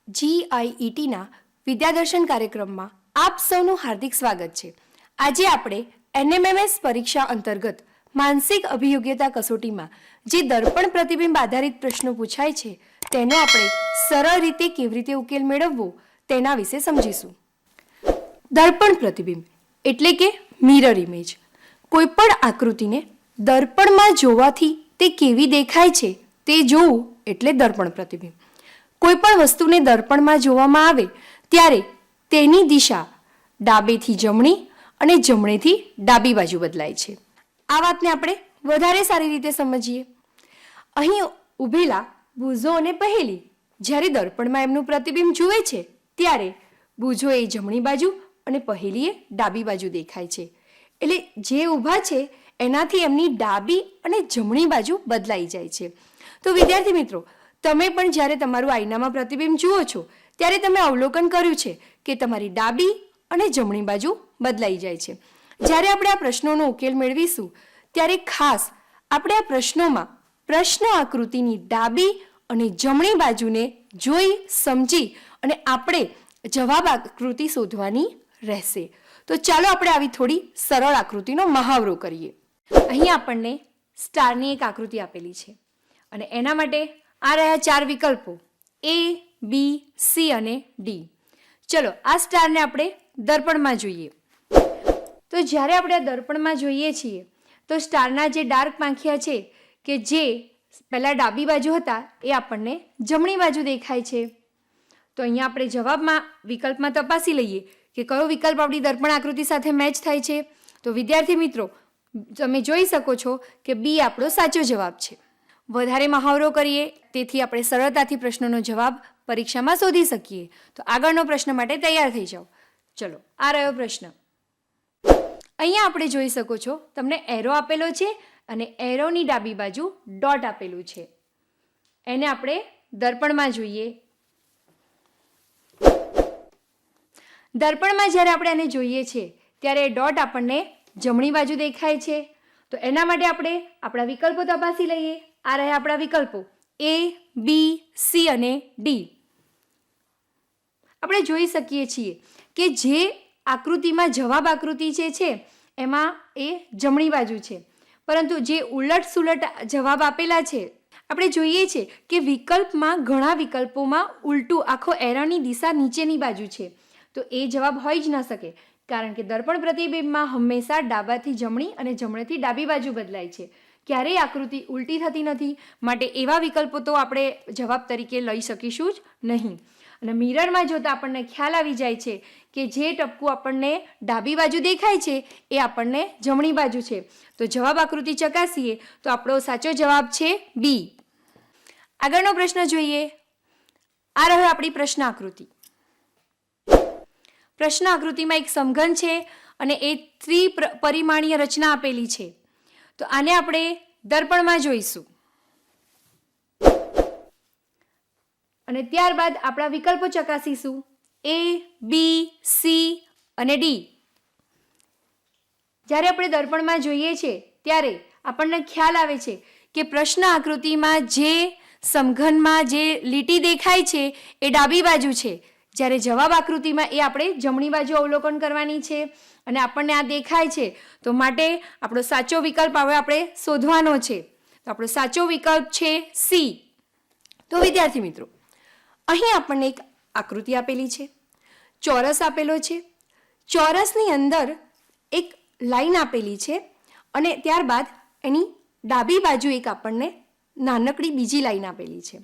GIETના વિદ્યાદર્શન કાર્યક્રમમાં આપ સૌનું હાર્દિક સ્વાગત છે. આજે આપણે NMMS પરીક્ષા અંતર્ગત માનસિક અભિયોગ્યતા કસોટીમાં જે દર્પણ પ્રતિબિંબ આધારિત પ્રશ્નો પૂછાય છે તેનો આપણે સરળ રીતે કેવી રીતે ઉકેલ મેળવવો તેના વિશે સમજીશું. દર્પણ પ્રતિબિંબ એટલે કે મિરર ઇમેજ. કોઈપણ આકૃતિને દર્પણમાં જોવાથી તે કેવી દેખાય છે તે જોવું એટલે દર્પણ પ્રતિબિંબ. કોઈપણ વસ્તુને દર્પણમાં જોવામાં આવે ત્યારે તેની દિશા ડાબેથી જમણી અને જમણેથી ડાબી બાજુ બદલાય છે. આ વાતને આપણે વધારે સારી રીતે સમજીએ. અહીં ઊભેલા બુઝો અને પહેલી જ્યારે દર્પણમાં એમનું પ્રતિબિંબ જુએ છે ત્યારે બુઝો એ જમણી બાજુ અને પહેલીએ ડાબી બાજુ દેખાય છે. એટલે જે ઊભા છે એનાથી એમની ડાબી અને જમણી બાજુ બદલાઈ જાય છે. તો વિદ્યાર્થી મિત્રો, તમે પણ જ્યારે તમારું આઈનામાં પ્રતિબિંબ જુઓ છો ત્યારે તમે અવલોકન કર્યું છે કે તમારી ડાબી અને જમણી બાજુ બદલાઈ જાય છે. જ્યારે આપણે આ પ્રશ્નોનો ઉકેલ મેળવીશું ત્યારે ખાસ આપણે આ પ્રશ્નોમાં પ્રશ્ન આકૃતિની ડાબી અને જમણી બાજુને જોઈ સમજી અને આપણે જવાબ આકૃતિ શોધવાની રહેશે. તો ચાલો આપણે આવી થોડી સરળ આકૃતિનો મહાવરો કરીએ. અહીં આપણને સ્ટારની એક આકૃતિ આપેલી છે અને એના માટે આ રહ્યા 4 વિકલ્પો A, B, C અને D. ચલો આ સ્ટારને આપણે દર્પણમાં જોઈએ. તો જ્યારે આપણે આ દર્પણમાં જોઈએ છીએ તો સ્ટારના જે ડાર્ક પાંખિયા છે કે જે પહેલાં ડાબી બાજુ હતા એ આપણને જમણી બાજુ દેખાય છે. તો અહીંયા આપણે જવાબમાં વિકલ્પમાં તપાસી લઈએ કે કયો વિકલ્પ આપણી દર્પણ આકૃતિ સાથે મેચ થાય છે. તો વિદ્યાર્થી મિત્રો, તમે જોઈ શકો છો કે B આપણો સાચો જવાબ છે. વધારે મહાવરો કરીએ તેથી આપણે સરળતાથી પ્રશ્નોનો જવાબ પરીક્ષામાં શોધી શકીએ. તો આગળનો પ્રશ્ન માટે તૈયાર થઈ જાઓ. ચલો આ રહ્યો પ્રશ્ન. અહીંયા આપણે જોઈ શકો છો તમને એરો આપેલો છે અને એરોની ડાબી બાજુ ડોટ આપેલું છે. એને આપણે દર્પણમાં જોઈએ. દર્પણમાં જ્યારે આપણે એને જોઈએ છીએ ત્યારે ડોટ આપણને જમણી બાજુ દેખાય છે. તો એના માટે આપણે આપણા વિકલ્પો તપાસી લઈએ. આ રહ્યા આપણા વિકલ્પો A, B, C અને D. આપણે જોઈ શકીએ છીએ કે જે આકૃતિમાં જવાબ આકૃતિ જે છે એમાં એ જમણી બાજુ છે, પરંતુ જે ઉલટ સુલટ જવાબ આપેલા છે આપણે જોઈએ છે કે વિકલ્પમાં ઘણા વિકલ્પોમાં ઉલટું આખો એરોની દિશા નીચેની બાજુ છે. તો એ જવાબ હોઈ જ ન શકે, કારણ કે દર્પણ પ્રતિબિંબમાં હંમેશા ડાબાથી જમણી અને જમણેથી ડાબી બાજુ બદલાય છે. ક્યારેય આકૃતિ ઉલટી થતી નથી, માટે એવા વિકલ્પો તો આપણે જવાબ તરીકે લઈ શકીશું જ નહીં. અને મિરરમાં જોતાં આપણને ખ્યાલ આવી જાય છે કે જે ટપકું આપણને ડાબી બાજુ દેખાય છે એ આપણને જમણી બાજુ છે. તો જવાબ આકૃતિ ચકાસીએ તો આપણો સાચો જવાબ છે B. આગળનો પ્રશ્ન જોઈએ. આ રહ્યો આપણી પ્રશ્ન આકૃતિ. પ્રશ્ન આકૃતિમાં એક સમઘન છે અને એ ત્રિપરિમાણીય રચના આપેલી છે. તો આને આપણે દર્પણમાં જોઈશું અને ત્યારબાદ આપણા વિકલ્પો ચકાસીશું A, B, C અને D. જ્યારે આપણે દર્પણમાં જોઈએ છીએ ત્યારે આપણને ખ્યાલ આવે છે કે પ્રશ્ન આકૃતિમાં જે સમઘનમાં જે લીટી દેખાય છે એ ડાબી બાજુ છે, જ્યારે જવાબ આકૃતિમાં એ આપણે જમણી બાજુ અવલોકન કરવાની છે અને આપણને આ દેખાય છે. તો માટે આપણો સાચો વિકલ્પ હવે આપણે શોધવાનો છે. તો આપણો સાચો વિકલ્પ છે C. તો વિદ્યાર્થી મિત્રો, અહીં આપણને એક આકૃતિ આપેલી છે, ચોરસ આપેલો છે. ચોરસની અંદર એક લાઈન આપેલી છે અને ત્યારબાદ એની ડાબી બાજુ એક આપણને નાનકડી બીજી લાઈન આપેલી છે.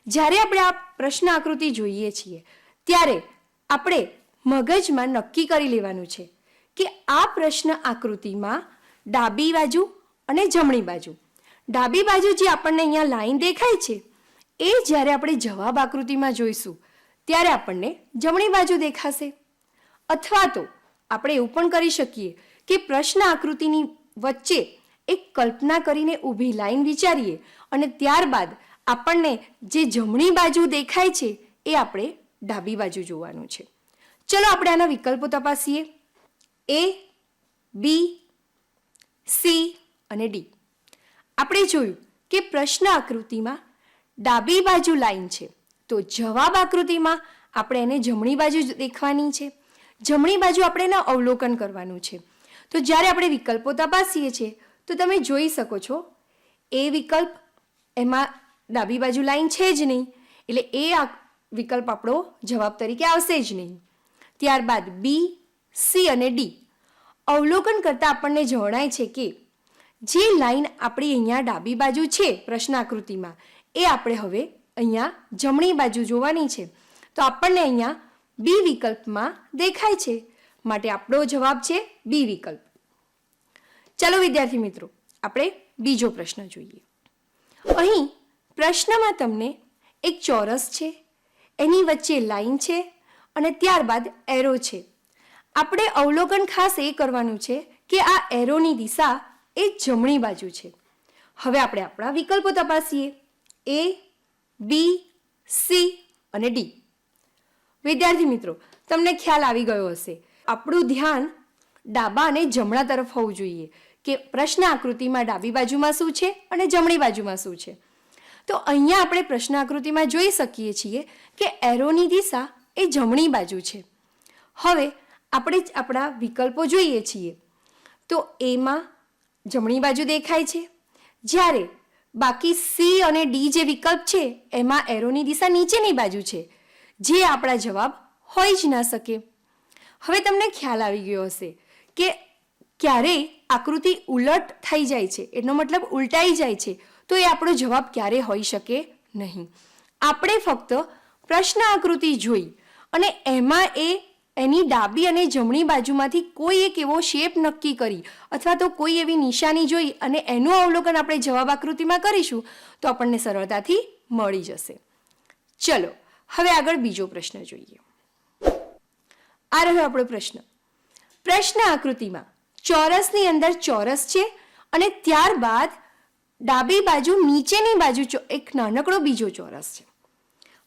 જ્યારે આપણે આ પ્રશ્ન આકૃતિ જોઈએ છીએ ત્યારે આપણે મગજમાં નક્કી કરી લેવાનું છે કે આ પ્રશ્ન આકૃતિમાં ડાબી બાજુ અને જમણી બાજુ, ડાબી બાજુ જે આપણને અહીંયા લાઈન દેખાય છે એ જ્યારે આપણે જવાબ આકૃતિમાં જોઈશું ત્યારે આપણને જમણી બાજુ દેખાશે. અથવા તો આપણે એવું પણ કરી શકીએ કે પ્રશ્ન આકૃતિની વચ્ચે એક કલ્પના કરીને ઊભી લાઈન વિચારીએ અને ત્યારબાદ આપણને જે જમણી બાજુ દેખાય છે એ આપણે ડાબી બાજુ જોવાનું છે. ચલો આપણે આના વિકલ્પો તપાસીએ. A, B, C અને D. આપણે જોયું કે પ્રશ્ન આકૃતિમાં ડાબી બાજુ લાઈન છે તો જવાબ આકૃતિમાં આપણે એને જમણી બાજુ જ દેખવાની છે. જમણી બાજુ આપણે એના અવલોકન કરવાનું છે. તો જ્યારે આપણે વિકલ્પો તપાસીએ છીએ તો તમે જોઈ શકો છો એ વિકલ્પ એમાં ડાબી બાજુ લાઈન છે જ નહીં, એટલે એ વિકલ્પ આપણો જવાબ તરીકે આવશે જ નહીં. ત્યારબાદ બી, સી અને ડી અવલોકન કરતાં આપણને જણાય છે કે જે લાઈન આપણી અહીંયા ડાબી બાજુ છે પ્રશ્ન આકૃતિમાં એ આપણે હવે અહીંયા જમણી બાજુ જોવાની છે. તો આપણને અહીંયા બી વિકલ્પમાં દેખાય છે, માટે આપણો જવાબ છે બી વિકલ્પ. ચાલો વિદ્યાર્થી મિત્રો, આપણે બીજો પ્રશ્ન જોઈએ. અહીં પ્રશ્નમાં તમને એક ચોરસ છે, એની વચ્ચે લાઈન છે અને ત્યારબાદ એરો છે. આપણે અવલોકન ખાસ એ કરવાનું છે કે આ એરોની દિશા એ જમણી બાજુ છે. હવે આપણે આપણા વિકલ્પો તપાસીએ. એ, બી, સી અને ડી. વિદ્યાર્થી મિત્રો, તમને ખ્યાલ આવી ગયો હશે, આપણું ધ્યાન ડાબા અને જમણા તરફ હોવું જોઈએ કે પ્રશ્ન આકૃતિમાં ડાબી બાજુમાં શું છે અને જમણી બાજુમાં શું છે. તો અહીંયા આપણે પ્રશ્ન આકૃતિમાં જોઈ શકીએ છીએ કે એરોની દિશા એ જમણી બાજુ છે. હવે આપણે આપણા વિકલ્પો જોઈએ છીએ તો એમાં જમણી બાજુ દેખાય છે, જ્યારે બાકી સી અને ડી જે વિકલ્પ છે એમાં એરોની દિશા નીચેની બાજુ છે, જે આપણા જવાબ હોઈ જ ના શકે. હવે તમને ખ્યાલ આવી ગયો હશે કે ક્યારેય આકૃતિ ઉલટ થઈ જાય છે, એનો મતલબ ઉલટાઈ જાય છે, તો એ આપણો જવાબ ક્યારે હોઈ શકે નહીં. આપણે ફક્ત પ્રશ્ન આકૃતિ જોઈ અને એમાં એની ડાબી અને જમણી બાજુમાંથી કોઈ એક એવો શેપ નક્કી કરી અથવા તો કોઈ એવી નિશાની જોઈ અને એનું અવલોકન આપણે જવાબ આકૃતિમાં કરીશું તો આપણને સરળતાથી મળી જશે. ચલો હવે આગળ બીજો પ્રશ્ન જોઈએ. આ રહ્યો આપણો પ્રશ્ન. પ્રશ્ન આકૃતિમાં ચોરસની અંદર ચોરસ છે અને ત્યારબાદ ડાબી બાજુ નીચેની બાજુ એક નાનકડો બીજો ચોરસ છે.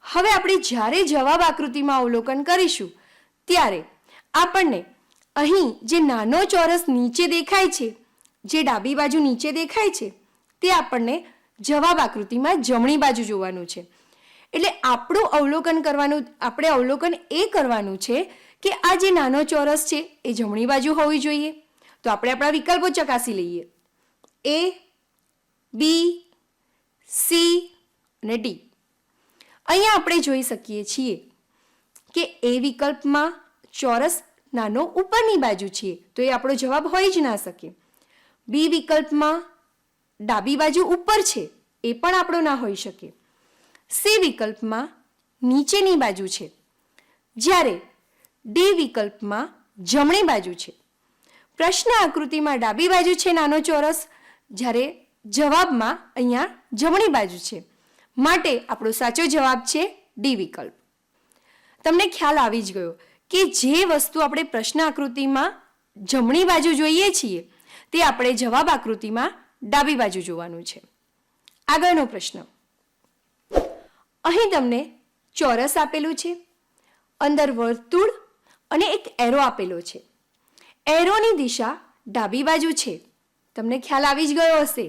હવે આપણે જ્યારે જવાબ આકૃતિમાં અવલોકન કરીશું ત્યારે આપણને અહીં જે નાનો ચોરસ નીચે દેખાય છે, જે ડાબી બાજુ નીચે દેખાય છે, તે આપણને જવાબ આકૃતિમાં જમણી બાજુ જોવાનું છે. એટલે આપણું અવલોકન કરવાનું, આપણે અવલોકન એ કરવાનું છે કે આ જે નાનો ચોરસ છે એ જમણી બાજુ હોવી જોઈએ. તો આપણે આપણા વિકલ્પો ચકાસી લઈએ. એ, બી, સી અને ડી. અહીંયા આપણે જોઈ શકીએ છીએ કે એ વિકલ્પમાં ચોરસ નાનો ઉપરની બાજુ છે, તો એ આપણો જવાબ હોઈ જ ના શકે. બી વિકલ્પમાં ડાબી બાજુ ઉપર છે, એ પણ આપણો ના હોઈ શકે. સી વિકલ્પમાં નીચેની બાજુ છે, જ્યારે ડી વિકલ્પમાં જમણી બાજુ છે. પ્રશ્ન આકૃતિમાં ડાબી બાજુ છે નાનો ચોરસ, જ્યારે જવાબમાં અહીંયા જમણી બાજુ છે, માટે આપણો સાચો જવાબ છે ડી વિકલ્પ. તમને ખ્યાલ આવી જ ગયો કે જે વસ્તુ આપણે પ્રશ્ન આકૃતિમાં જમણી બાજુ જોઈએ છીએ તે આપણે જવાબ આકૃતિમાં ડાબી બાજુ જોવાનું છે. આગળનો પ્રશ્ન. અહીં તમને ચોરસ આપેલું છે, અંદર વર્તુળ અને એક એરો આપેલો છે. એરોની દિશા ડાબી બાજુ છે, તમને ખ્યાલ આવી જ ગયો હશે.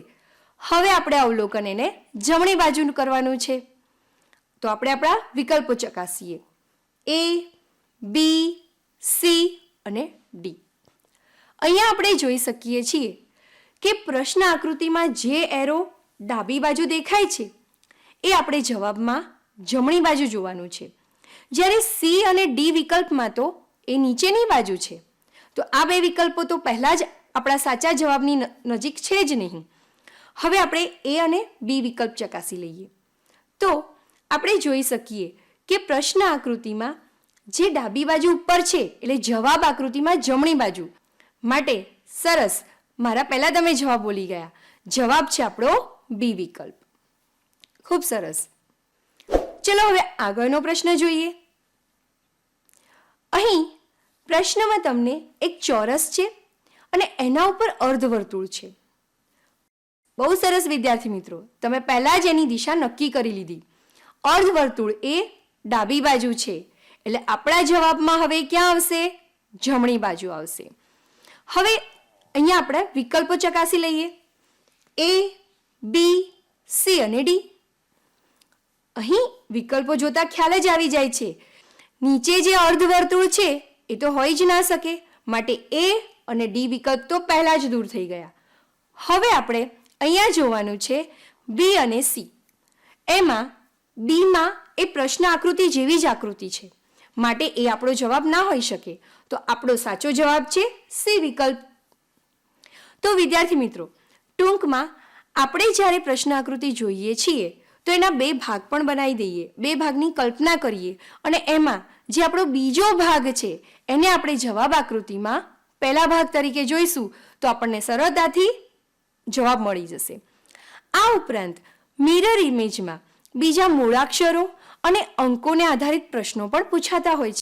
હવે આપણે અવલોકન એને જમણી બાજુ કરવાનું છે. તો આપણે આપણા વિકલ્પો ચકાસીએ. એ, બી, સી અને ડી. અહીંયા આપણે જોઈ શકીએ છીએ કે પ્રશ્ન આકૃતિમાં જે એરો ડાબી બાજુ દેખાય છે એ આપણે જવાબમાં જમણી બાજુ જોવાનું છે, જ્યારે સી અને ડી વિકલ્પમાં તો એ નીચેની બાજુ છે. તો આ બે વિકલ્પો તો પહેલાં જ આપણા સાચા જવાબની નજીક છે જ નહીં. હવે આપણે એ અને બી વિકલ્પ ચકાસી લઈએ. તો આપણે જોઈ શકીએ કે પ્રશ્ન આકૃતિમાં જે ડાબી બાજુ ઉપર છે એટલે જવાબ આકૃતિમાં જમણી બાજુ, માટે સરસ, મારા પહેલાં તમે જવાબ બોલી ગયા. જવાબ છે આપણો બી વિકલ્પ. ખૂબ સરસ. ચલો હવે આગળનો પ્રશ્ન જોઈએ. અહીં પ્રશ્નમાં તમને એક ચોરસ છે અને એના ઉપર અર્ધવર્તુળ છે. બહુ સરસ વિદ્યાર્થી મિત્રો, તમે પહેલાં જ એની દિશા નક્કી કરી લીધી. અર્ધવર્તુળ એ ડાબી બાજુ છે, એટલે આપણા જવાબમાં હવે ક્યાં આવશે? જમણી બાજુ આવશે. હવે અહીંયા આપણે વિકલ્પો ચકાસી લઈએ. એ, બી, સી અને ડી. અહીં વિકલ્પો જોતા ખ્યાલ જ આવી જાય છે. નીચે જે અર્ધવર્તુળ છે એ તો હોઈ જ ના શકે, માટે એ અને ડી વિકલ્પ તો પહેલા જ દૂર થઈ ગયા. હવે આપણે અહીંયા જોવાનું છે બી અને સી. એમાં બીમાં એ પ્રશ્ન આકૃતિ જેવી જ આકૃતિ છે, માટે એ આપણો જવાબ ના હોઈ શકે. તો આપણો સાચો જવાબ છે સી વિકલ્પ. તો વિદ્યાર્થી મિત્રો, ટૂંકમાં આપણે જ્યારે પ્રશ્ન આકૃતિ જોઈએ છીએ તો એના બે ભાગ પણ બનાવી દઈએ, બે ભાગની કલ્પના કરીએ અને એમાં જે આપણો બીજો ભાગ છે એને આપણે જવાબ આકૃતિમાં પહેલા ભાગ તરીકે જોઈશું તો આપણને સરળતાથી જવાબ મળી જશે. આ ઉપરાંત મિરર ઇમેજમાં બીજા મૂળાક્ષરો અને અંકોને આધારિત પ્રશ્નો પણ પૂછાતા હોય છે.